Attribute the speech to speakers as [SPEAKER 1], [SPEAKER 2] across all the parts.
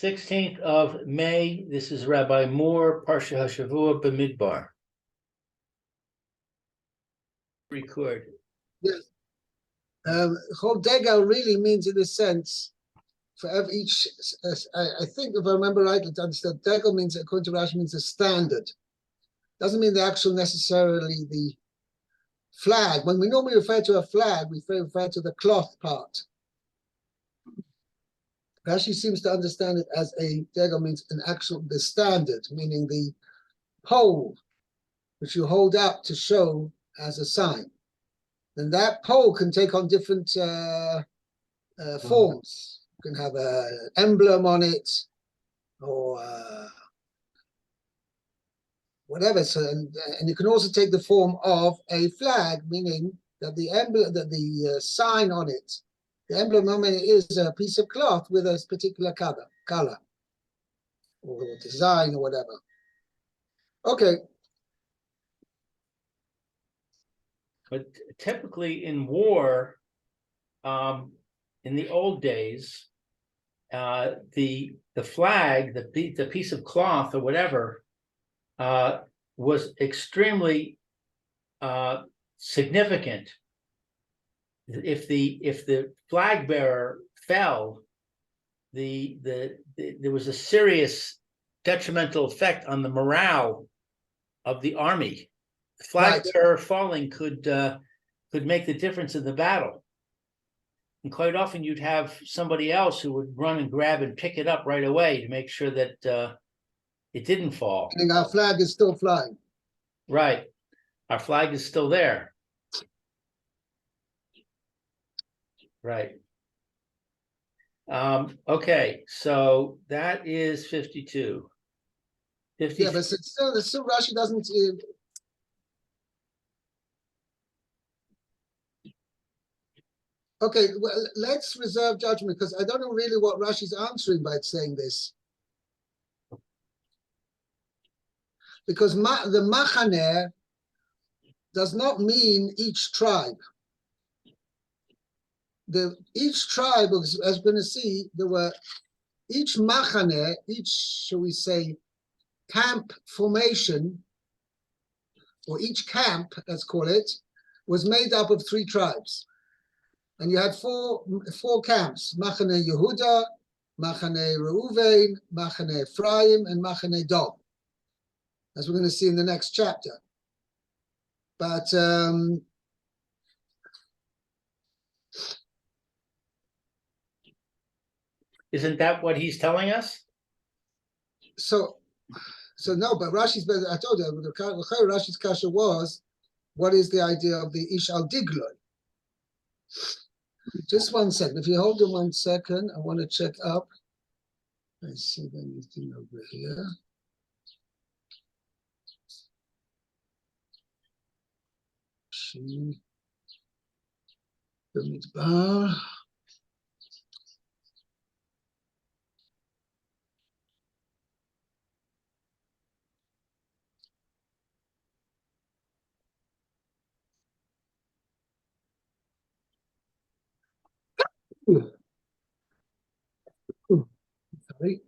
[SPEAKER 1] 16th of May. This is Rabbi Moore, Parsha Hashavua, Bamidbar. Record.
[SPEAKER 2] Yes. Chol Degel really means, in a sense, for each, I think if I remember right, to understand, Degel means, according to Rashi, means a standard. Doesn't mean the actual necessarily the flag. When we normally refer to a flag, we refer to the cloth part. Rashi seems to understand it as a Degel means an actual, the standard, meaning the pole which you hold up to show as a sign. And that pole can take on different forms. You can have an emblem on it, or whatever. So, and you can also take the form of a flag, meaning that the emblem, that the sign on it, the emblem on it is a piece of cloth with a particular color, or design, or whatever. Okay.
[SPEAKER 1] But typically in war, in the old days, the flag, the piece of cloth or whatever, was extremely significant. If the flag bearer fell, there was a serious detrimental effect on the morale of the army. The flag bearer falling could make the difference in the battle. And quite often you'd have somebody else who would run and grab and pick it up right away to make sure that it didn't fall.
[SPEAKER 2] And our flag is still flying.
[SPEAKER 1] Right. Our flag is still there. Right. Okay, so that is 52. 50.
[SPEAKER 2] Yeah, but still Rashi doesn't. Okay, well, let's reserve judgment because I don't know really what Rashi's answering by saying this. Because the Machaneh does not mean each tribe. Each tribe, as we're going to see, there were each Machaneh, each, shall we say, camp formation, or each camp, let's call it, was made up of 3 tribes. And you had four camps: Machane Yehuda, Machane Reuven, Machane Ephraim, and Machane Dan, as we're going to see in the next chapter. But
[SPEAKER 1] isn't that what he's telling us?
[SPEAKER 2] So no, but Rashi's, I told you, Rashi's kasha was, what is the idea of the Ish al Digloi? Just 1 second. If you hold on 1 second, I want to check up. I see anything over here. Bamidbar. Sorry.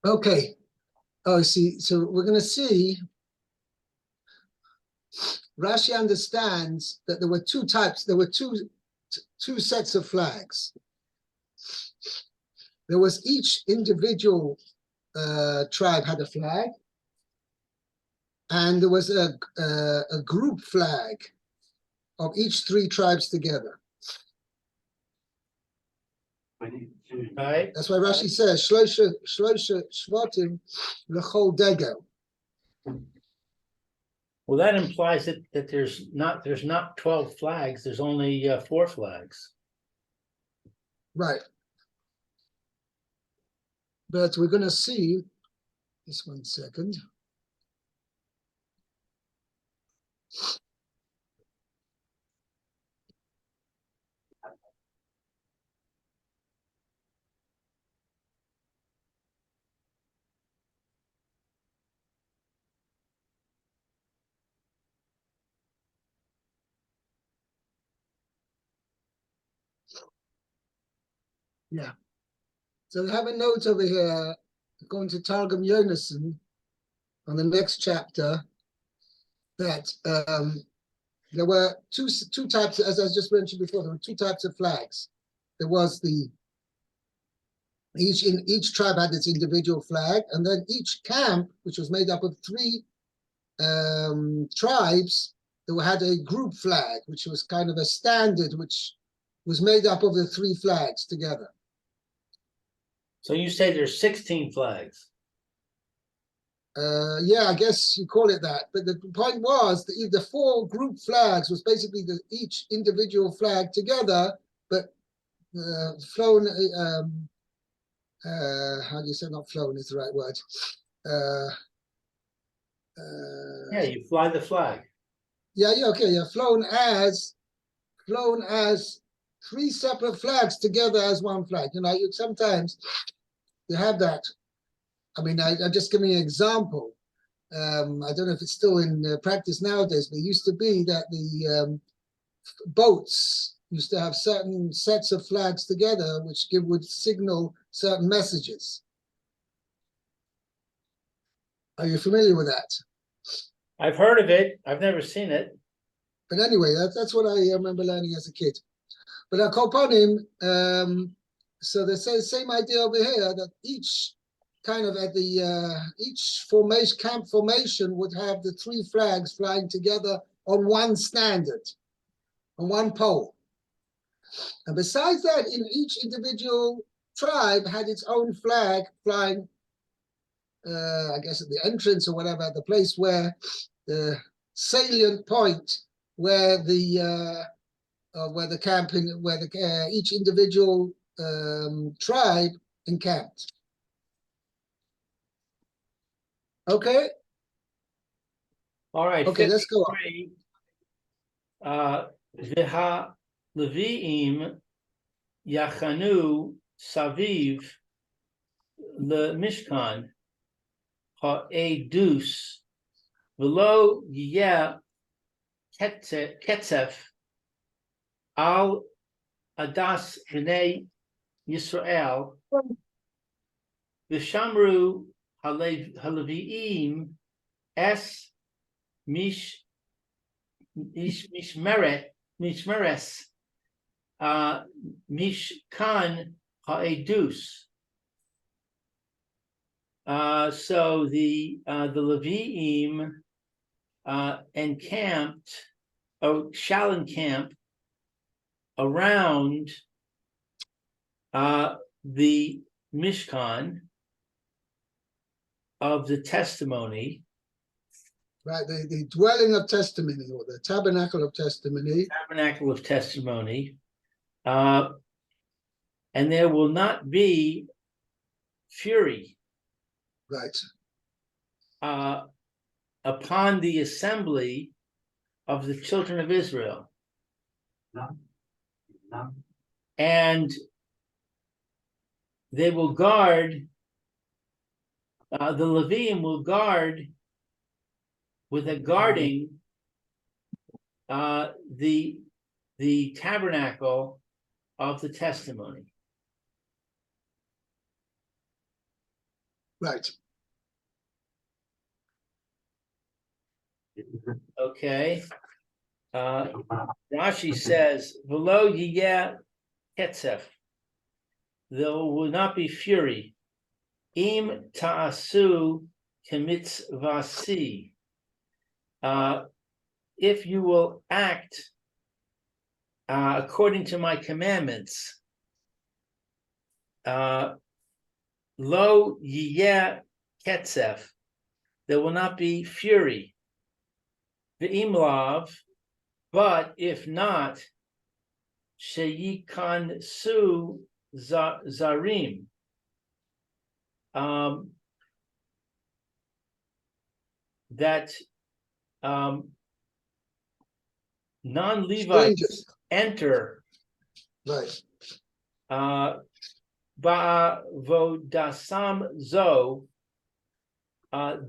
[SPEAKER 2] Okay. Oh, see, so we're going to see Rashi understands that there were 2 types, there were two sets of flags. There was each individual tribe had a flag, and there was a group flag of each 3 tribes together.
[SPEAKER 1] Right.
[SPEAKER 2] That's why Rashi says Shlosha Shvatim L'chol Degel.
[SPEAKER 1] Well, that implies that there's not 12 flags. There's only 4 flags.
[SPEAKER 2] Right. But we're going to see, just 1 second. Yeah. So I have a note over here, going to Targum Yonason on the next chapter, that there were two types, as I just mentioned before, there were two types of flags. There was each tribe had its individual flag, and then each camp, which was made up of three tribes, they had a group flag, which was kind of a standard, which was made up of the three flags together.
[SPEAKER 1] So you say there's 16 flags.
[SPEAKER 2] Yeah, I guess you call it that. But the point was that the four group flags was basically each individual flag together, but flown. How do you say not flown is the right word?
[SPEAKER 1] Yeah, you fly the flag.
[SPEAKER 2] Yeah, okay, yeah, flown as three separate flags together as one flag. You know, sometimes you have that. I mean, I'm just giving an example. I don't know if it's still in practice nowadays, but it used to be that the boats used to have certain sets of flags together, which would signal certain messages. Are you familiar with that?
[SPEAKER 1] I've heard of it. I've never seen it.
[SPEAKER 2] But anyway, that's what I remember learning as a kid. But at Kopanim, so they say the same idea over here, that each kind of at the each camp formation would have the three flags flying together on one standard, on one pole. And besides that, in each individual tribe had its own flag flying, I guess at the entrance or whatever, at the place where the salient point where the each individual tribe encamped. Okay.
[SPEAKER 1] All right.
[SPEAKER 2] Okay, let's go
[SPEAKER 1] on. Viha Leviim Yachanu Saviv Le Mishkan Ha'edus Velo Yeh Ketzef Al Adas B'nei Yisrael V'shamru Haleviim Es Mishmeres Mishkan Ha'edus. So the Leviim shall encamp around the Mishkan of the testimony.
[SPEAKER 2] Right, the dwelling of testimony, or the tabernacle of testimony.
[SPEAKER 1] Tabernacle of testimony. And there will not be fury.
[SPEAKER 2] Right.
[SPEAKER 1] Upon the assembly of the children of Israel. No. And they will guard, the Leviim will guard with a guarding the tabernacle of the testimony.
[SPEAKER 2] Right.
[SPEAKER 1] Okay. Rashi says, "V'lo yiyeh ketzef." There will not be fury. Im ta'asu kemitzvasi. If you will act according to my commandments, lo yiyeh ketzef. There will not be fury. V'imlav, but if not, sheyikan su zarim. That non-Levites
[SPEAKER 2] Strangers.
[SPEAKER 1] enter
[SPEAKER 2] Right.
[SPEAKER 1] ba'avodasam zo,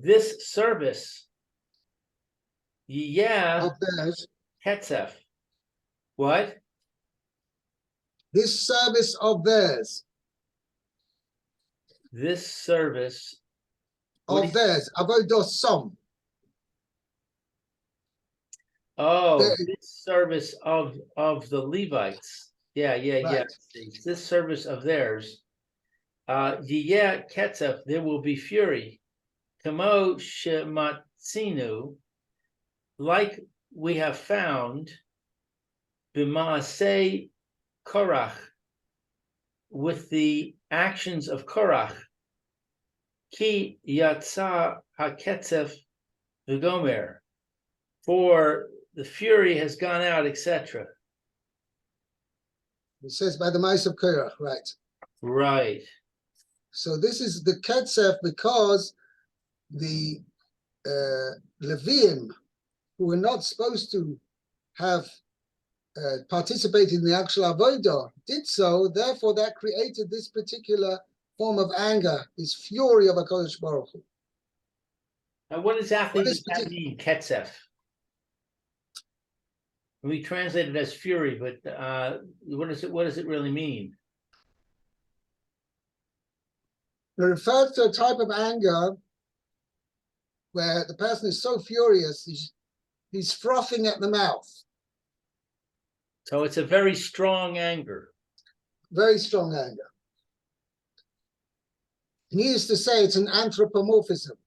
[SPEAKER 1] this service, yeah,
[SPEAKER 2] Of theirs.
[SPEAKER 1] ketzef. What?
[SPEAKER 2] This service of theirs.
[SPEAKER 1] This service What
[SPEAKER 2] Of theirs. Avodos som. There-
[SPEAKER 1] this service of the Levites. Yeah.
[SPEAKER 2] Right.
[SPEAKER 1] This service of theirs. Yeah, ketzef, there will be fury. Kamo shematzinu, like we have found, b'maasei Korach, with the actions of Korach, ki yatsa haketzef v'gomer, for the fury has gone out, etc.
[SPEAKER 2] It says by the mice of Korach, right.
[SPEAKER 1] Right.
[SPEAKER 2] So this is the Ketzef because the Leviim, who were not supposed to have participated in the actual Avodah, did so. Therefore, that created this particular form of anger, this fury of HaKadosh Baruch Hu.
[SPEAKER 1] Now, what exactly
[SPEAKER 2] What is
[SPEAKER 1] does that mean, ketzef? We translate it as fury, but what does it really mean?
[SPEAKER 2] It refers to a type of anger where the person is so furious, he's frothing at the mouth.
[SPEAKER 1] So it's a very strong anger.
[SPEAKER 2] Very strong anger. Needless to say, it's an anthropomorphism.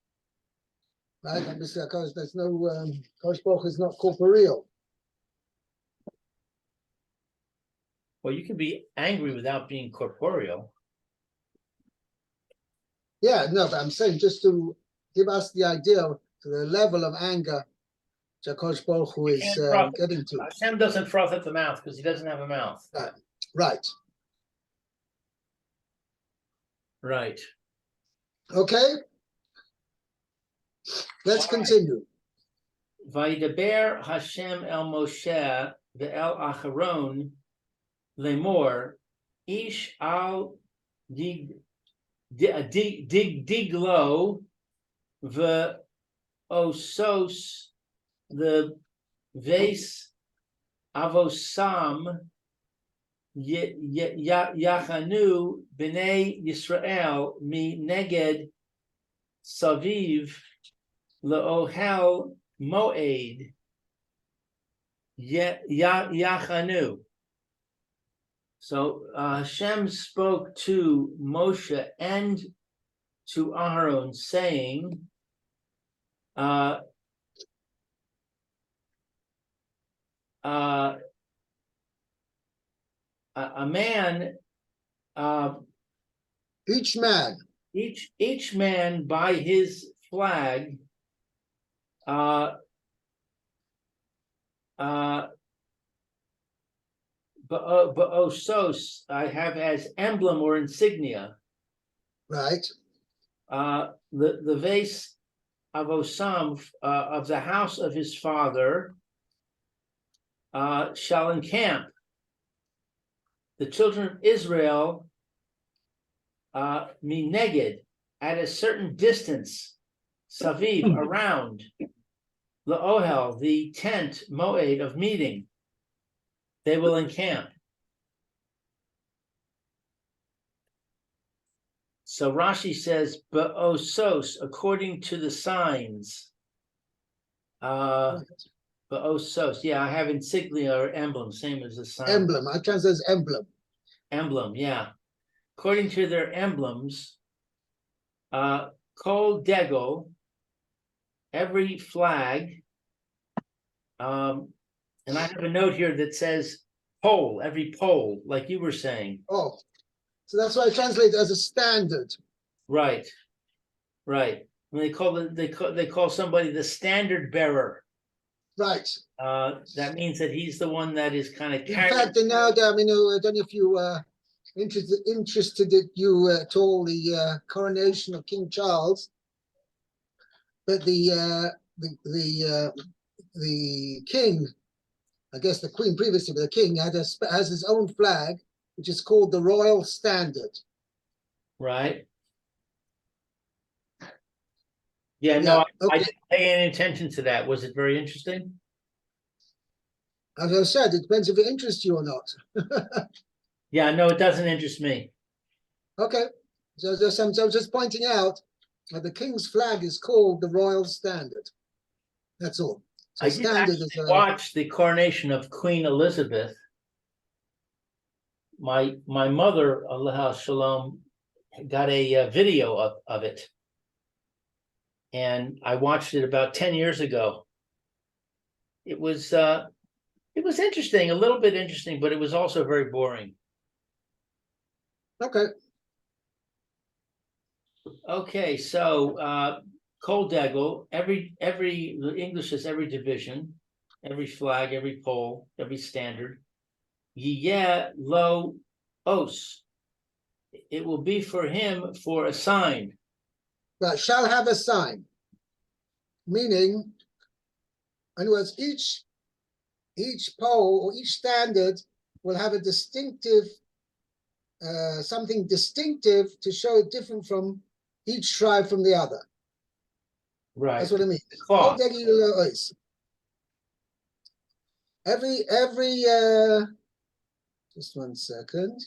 [SPEAKER 2] Right? Obviously, there's no, Kosh Baruch is not corporeal.
[SPEAKER 1] Well, you can be angry without being corporeal.
[SPEAKER 2] Yeah, no, but I'm saying just to give us the idea to the level of anger Kosh Baruch Hu is getting to.
[SPEAKER 1] Hashem doesn't froth at the mouth because he doesn't have a mouth.
[SPEAKER 2] Right.
[SPEAKER 1] Right.
[SPEAKER 2] Okay. Let's continue.
[SPEAKER 1] Vaydaber Hashem el Moshe ve'el Acharon lemor ish al diglo ve'osos the vase avosam yachanu b'nei Yisrael mi neged saviv le'ohel moed yachanu. So Hashem spoke to Moshe and to Aaron, saying, a man,
[SPEAKER 2] each
[SPEAKER 1] man by his flag, ba'osos, I have as emblem or insignia.
[SPEAKER 2] Right.
[SPEAKER 1] The vase of Osam, of the house of his father, shall encamp. The children of Israel, mineged, at a certain distance, saviv, around, la'ohel, the tent, moed, of meeting, they will encamp. So Rashi says, ba'osos, according to the signs. Ba'osos, yeah, I have insignia or emblem, same as the sign.
[SPEAKER 2] Emblem, I translate as emblem.
[SPEAKER 1] Emblem, yeah. According to their emblems, kol degel, every flag, and I have a note here that says pole, every pole, like you were saying.
[SPEAKER 2] Oh, so that's why I translate as a standard.
[SPEAKER 1] Right. When they call somebody the standard bearer.
[SPEAKER 2] Right.
[SPEAKER 1] That means that he's the one that is kind of
[SPEAKER 2] In fact, now, I don't know if you interested that you at all the coronation of King Charles, but the king, I guess the queen previously, but the king has his own flag, which is called the Royal Standard.
[SPEAKER 1] Right. Yeah, no, I
[SPEAKER 2] Okay.
[SPEAKER 1] didn't pay any attention to that. Was it very interesting?
[SPEAKER 2] As I said, it depends if it interests you or not.
[SPEAKER 1] Yeah, no, it doesn't interest me.
[SPEAKER 2] Okay, so I'm just pointing out that the king's flag is called the Royal Standard. That's all. So
[SPEAKER 1] I did
[SPEAKER 2] standard
[SPEAKER 1] actually
[SPEAKER 2] is a
[SPEAKER 1] watch the coronation of Queen Elizabeth. My mother, Allah Shalom, got a video of it, and I watched it about 10 years ago. It was interesting, a little bit interesting, but it was also very boring.
[SPEAKER 2] okay.
[SPEAKER 1] Okay, so Kol Degel, every the English is every division, every flag, every pole, every standard. Yeh lo os. It will be for him for a sign.
[SPEAKER 2] But shall have a sign, meaning, in other words, each pole or each standard will have a distinctive, something distinctive to show it different from each tribe from the other.
[SPEAKER 1] Right.
[SPEAKER 2] That's what I mean.
[SPEAKER 1] Cloth.
[SPEAKER 2] Every just 1 second.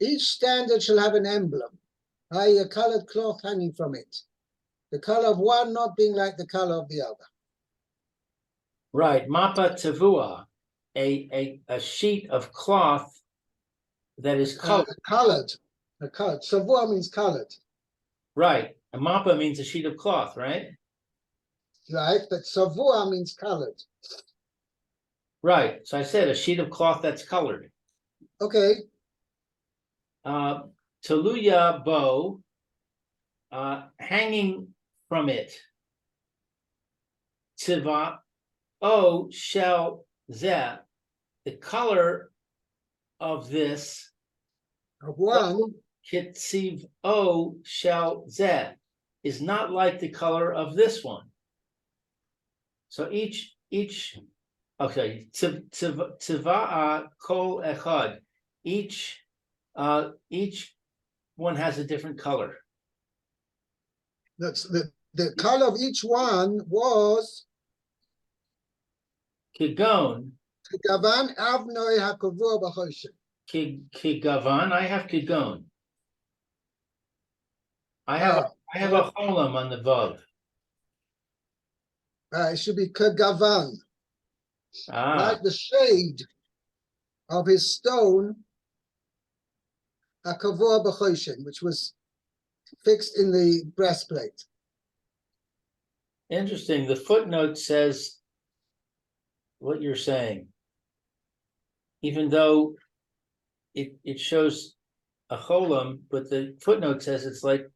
[SPEAKER 2] Each standard shall have an emblem, i.e. a colored cloth hanging from it. The color of one not being like the color of the other.
[SPEAKER 1] Right. Mapa tavua, a sheet of cloth that is colored.
[SPEAKER 2] Colored. Savua means colored.
[SPEAKER 1] Right. A mapa means a sheet of cloth, right?
[SPEAKER 2] Right, but savua means colored.
[SPEAKER 1] Right. So I said a sheet of cloth that's colored.
[SPEAKER 2] Okay.
[SPEAKER 1] Taluya bow, hanging from it. Tiva o shel zeh, the color of this.
[SPEAKER 2] Of one.
[SPEAKER 1] Kitziv o shel zeh is not like the color of this one. So each okay, tzivaa kol echad, each one has a different color.
[SPEAKER 2] That's the color of each one was
[SPEAKER 1] Kigon.
[SPEAKER 2] Gavan avnoi hakavua b'choshen.
[SPEAKER 1] Kigavan, I have kigon. I have a cholam on the vav.
[SPEAKER 2] It should be kagavan. Like the shade of his stone, hakavua b'choshen, which was fixed in the breastplate.
[SPEAKER 1] Interesting. The footnote says what you're saying, even though it shows a cholam, but the footnote says it's like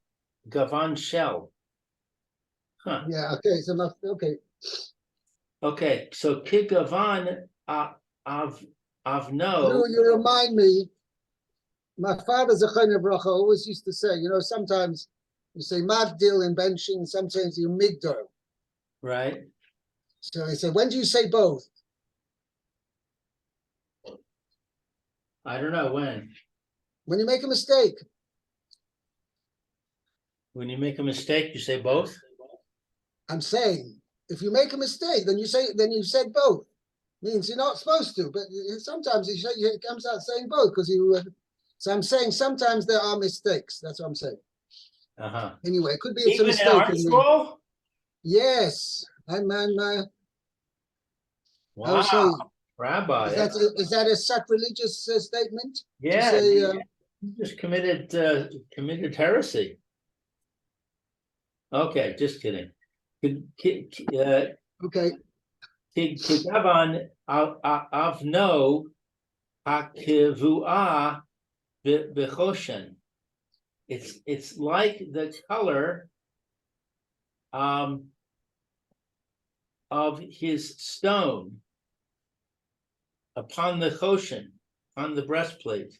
[SPEAKER 1] gavan shell. Huh.
[SPEAKER 2] Yeah. Okay. So okay.
[SPEAKER 1] Okay. So kigavan avno.
[SPEAKER 2] You remind me. My father, Zechariah Bracha, always used to say, sometimes you say magdil in benching, sometimes you migdal.
[SPEAKER 1] Right.
[SPEAKER 2] So I said, when do you say both?
[SPEAKER 1] I don't know when.
[SPEAKER 2] When you make a mistake.
[SPEAKER 1] When you make a mistake, you say both?
[SPEAKER 2] I'm saying, if you make a mistake, then you said both. Means you're not supposed to, but sometimes it comes out saying both because you. So I'm saying sometimes there are mistakes. That's what I'm saying. Anyway, it could be it's
[SPEAKER 1] even
[SPEAKER 2] a mistake.
[SPEAKER 1] In art scroll?
[SPEAKER 2] Yes, I'm.
[SPEAKER 1] Wow,
[SPEAKER 2] I would say,
[SPEAKER 1] Rabbi.
[SPEAKER 2] Is that a sacrilegious statement?
[SPEAKER 1] Yeah,
[SPEAKER 2] say,
[SPEAKER 1] you just committed heresy. Okay, just kidding.
[SPEAKER 2] Okay.
[SPEAKER 1] Kigavan avno hakivua b'choshen. It's like the color of his stone upon the choshen, on the breastplate.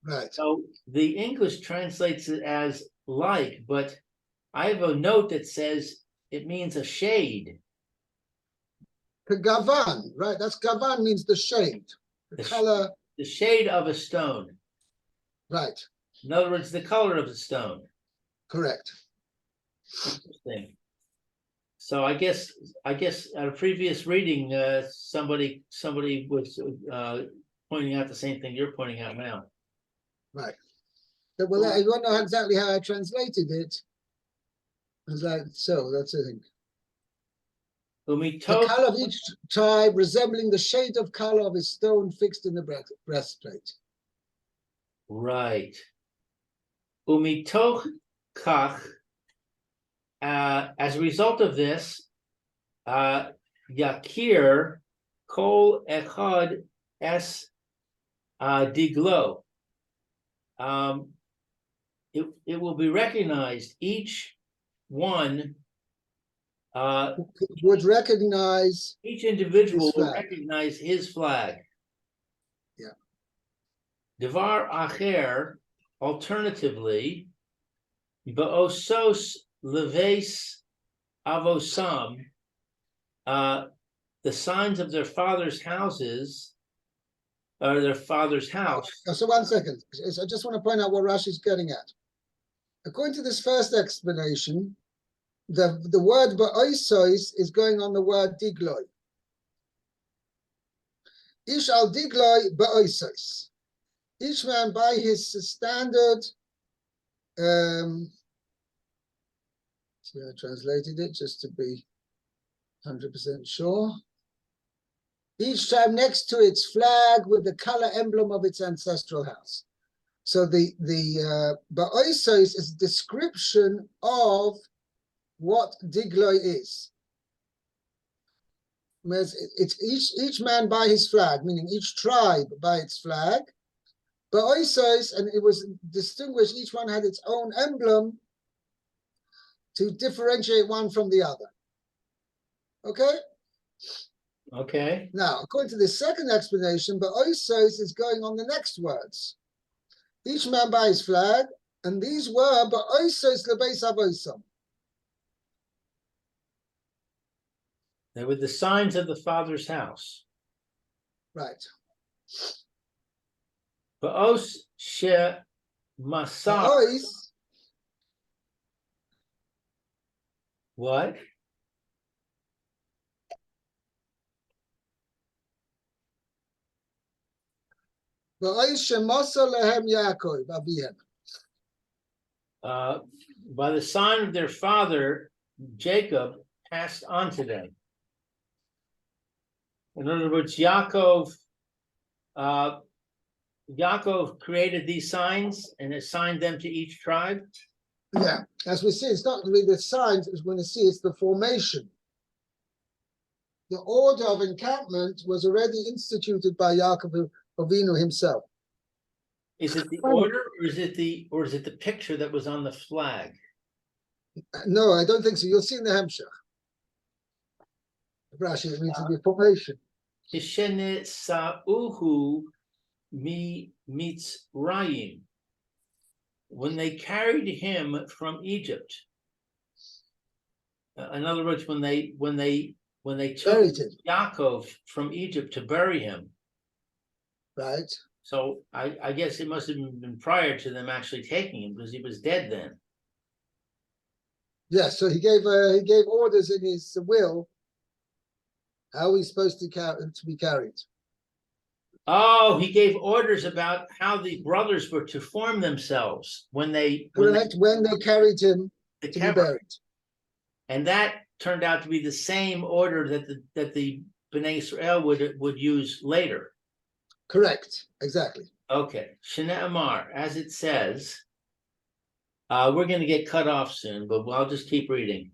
[SPEAKER 2] Right.
[SPEAKER 1] So the English translates it as like, but I have a note that says it means a shade.
[SPEAKER 2] Gavan, right? That's gavan means the shade, the color.
[SPEAKER 1] The shade of a stone.
[SPEAKER 2] Right.
[SPEAKER 1] In other words, the color of the stone.
[SPEAKER 2] Correct.
[SPEAKER 1] Interesting. So I guess at a previous reading, somebody was pointing out the same thing you're pointing out now.
[SPEAKER 2] Right. Well, I don't know exactly how I translated it. That's the thing. The color of each tribe resembling the shade of color of his stone fixed in the breastplate.
[SPEAKER 1] Right. Umitoch kach. As a result of this, Yakir kol echad es diglo. It will be recognized, each one
[SPEAKER 2] would recognize,
[SPEAKER 1] each individual will recognize his flag.
[SPEAKER 2] Yeah.
[SPEAKER 1] Devar acher, alternatively, ba'osos leves avosam, the signs of their father's houses, or their father's house.
[SPEAKER 2] So 1 second. I just want to point out what Rashi is getting at. According to this first explanation, the word ba'osos is going on the word digloi. Ish al digloi ba'osos. Each man by his standard. See, I translated it just to be 100% sure. Each tribe next to its flag with the color emblem of its ancestral house. So the ba'osos is a description of what digloi is. It's each man by his flag, meaning each tribe by its flag. Ba'osos, and it was distinguished, each one had its own emblem to differentiate one from the other. Okay?
[SPEAKER 1] Okay.
[SPEAKER 2] Now, according to the second explanation, ba'osos is going on the next words. Each man by his flag, and these were ba'osos lebeis avosam.
[SPEAKER 1] They were the signs of the father's house.
[SPEAKER 2] Right.
[SPEAKER 1] Ba'os she masar.
[SPEAKER 2] Ba'os.
[SPEAKER 1] What?
[SPEAKER 2] Ba'os shemasa lehem Yaakov avihem.
[SPEAKER 1] By the sign of their father, Jacob passed on to them. In other words, Yaakov created these signs and assigned them to each tribe.
[SPEAKER 2] Yeah, as we see, it's not really the signs, as we're going to see, it's the formation. The order of encampment was already instituted by Yaakov Avinu himself.
[SPEAKER 1] Is it the order, or is it the picture that was on the flag?
[SPEAKER 2] No, I don't think so. You'll see in the Hemshech. Rashi, it means the formation.
[SPEAKER 1] Hishene sa'uhu mi mitzrayim. When they carried him from Egypt. In other words, when they took Yaakov from Egypt to bury him.
[SPEAKER 2] Right.
[SPEAKER 1] So I guess it must have been prior to them actually taking him, because he was dead then.
[SPEAKER 2] Yes, so he gave orders in his will how he's supposed to be carried.
[SPEAKER 1] Oh, he gave orders about how the brothers were to form themselves when they
[SPEAKER 2] carried him to be buried.
[SPEAKER 1] And that turned out to be the same order that the Bnei Israel would use later.
[SPEAKER 2] Correct, exactly.
[SPEAKER 1] Okay, Shana Amar, as it says, we're going to get cut off soon, but I'll just keep reading.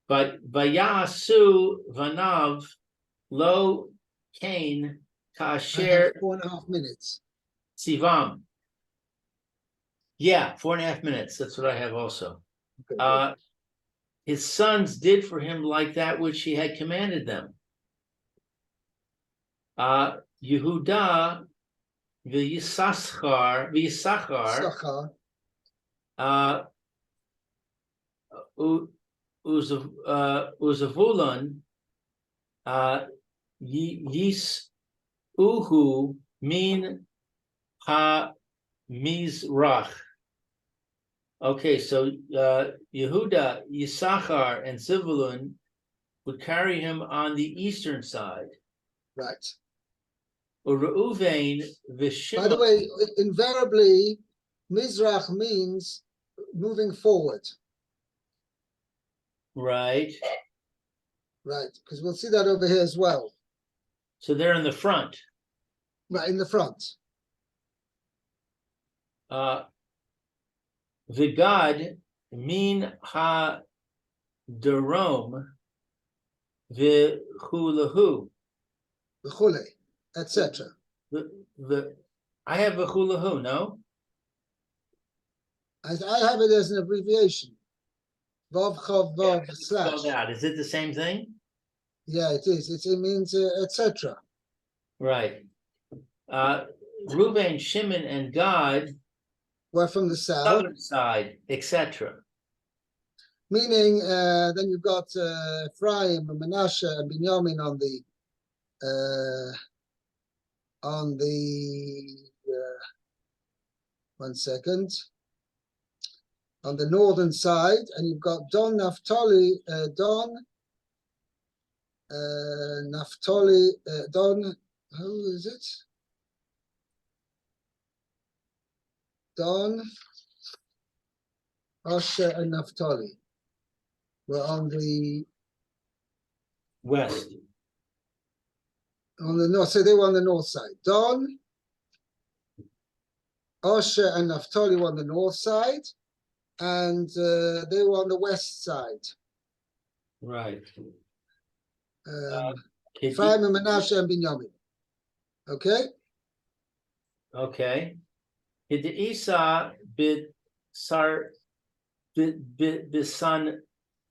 [SPEAKER 1] But Vayasu Vanav Lo Cain Kasher
[SPEAKER 2] 4.5 minutes.
[SPEAKER 1] Sivam. Yeah, 4.5 minutes. That's what I have also.
[SPEAKER 2] Okay,
[SPEAKER 1] his sons did for him like that which he had commanded them. Yehuda v'Yisachar,
[SPEAKER 2] Sachar,
[SPEAKER 1] Uzavulun, Yis Uhu min ha Mizrach. Okay, so Yehuda, Yisachar, and Zevulun would carry him on the eastern side.
[SPEAKER 2] right.
[SPEAKER 1] Reuven
[SPEAKER 2] By the
[SPEAKER 1] v'Shimon.
[SPEAKER 2] way, invariably, Mizrach means moving forward,
[SPEAKER 1] Right.
[SPEAKER 2] right? Because we'll see that over here as well,
[SPEAKER 1] So they're in the front.
[SPEAKER 2] right, in the front.
[SPEAKER 1] Vigad min ha darom v'chulahu.
[SPEAKER 2] V'chule, etc.
[SPEAKER 1] I have v'chulahu, no?
[SPEAKER 2] I have it as an abbreviation. Vav chav vav slash.
[SPEAKER 1] Spelled out. Is it the same thing?
[SPEAKER 2] Yeah, it is. It means etc.
[SPEAKER 1] Right. Reuben, Shimon, and Gad,
[SPEAKER 2] We're from the south,
[SPEAKER 1] southern side, etc.
[SPEAKER 2] meaning then you've got Ephraim and Manasseh and Binyamin on the 1 second, on the northern side, and you've got Naphtali, who is it? Don, Asher, and Naphtali. We're on the
[SPEAKER 1] West.
[SPEAKER 2] north, so they were on the north side. Don, Asher, and Naphtali were on the north side, and they were on the west side.
[SPEAKER 1] Right.
[SPEAKER 2] Ephraim and Manasseh and Binyamin. Okay?
[SPEAKER 1] Okay. Hid Isa bid sar bisan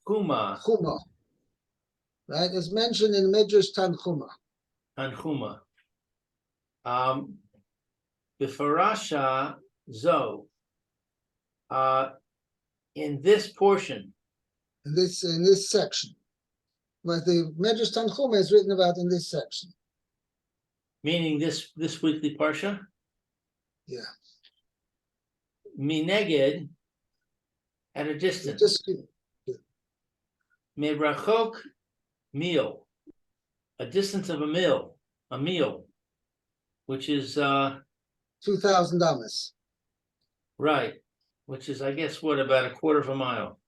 [SPEAKER 1] Huma
[SPEAKER 2] Chuma. Right? It's mentioned in Midrash Tanchuma.
[SPEAKER 1] and Huma. Bifarasha Zo. In this portion.
[SPEAKER 2] In this section. But the Midrash Tanchuma is written about in this section.
[SPEAKER 1] Meaning this weekly Parsha?
[SPEAKER 2] Yeah.
[SPEAKER 1] Mineged, at a distance.
[SPEAKER 2] Just
[SPEAKER 1] Mebrachok, meal, a distance of a meal, which is
[SPEAKER 2] 2,000 amas.
[SPEAKER 1] right, which is I guess what, about a quarter of a mile.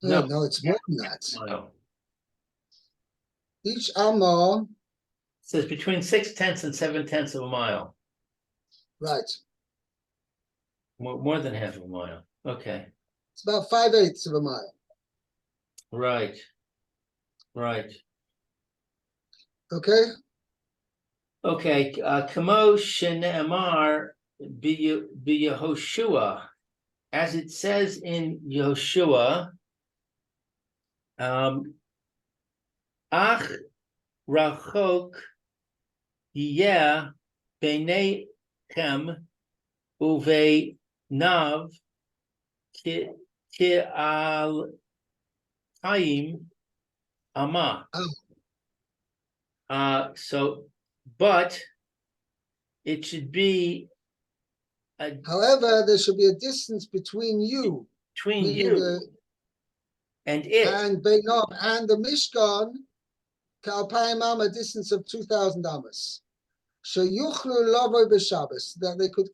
[SPEAKER 2] No, it's more than that.
[SPEAKER 1] Mile.
[SPEAKER 2] Each Amah,
[SPEAKER 1] It says between 6/10 and 7/10 of a mile.
[SPEAKER 2] right.
[SPEAKER 1] More than half of a mile. Okay.
[SPEAKER 2] It's about 5/8 of a mile.
[SPEAKER 1] Right. Right.
[SPEAKER 2] Okay?
[SPEAKER 1] Okay. Kamo shene'emar b'Yehoshua, as it says in Yehoshua, Ach rachok yeh beinechem uveinav ki al hayim ama. So, but it should be
[SPEAKER 2] However, there should be a distance between you,
[SPEAKER 1] between
[SPEAKER 2] meaning
[SPEAKER 1] you and it.
[SPEAKER 2] and Beinam and the Mishkan, Kalpayim Am, a distance of 2,000 amas. Sheyuchlu lavo b'Shabbos, that they could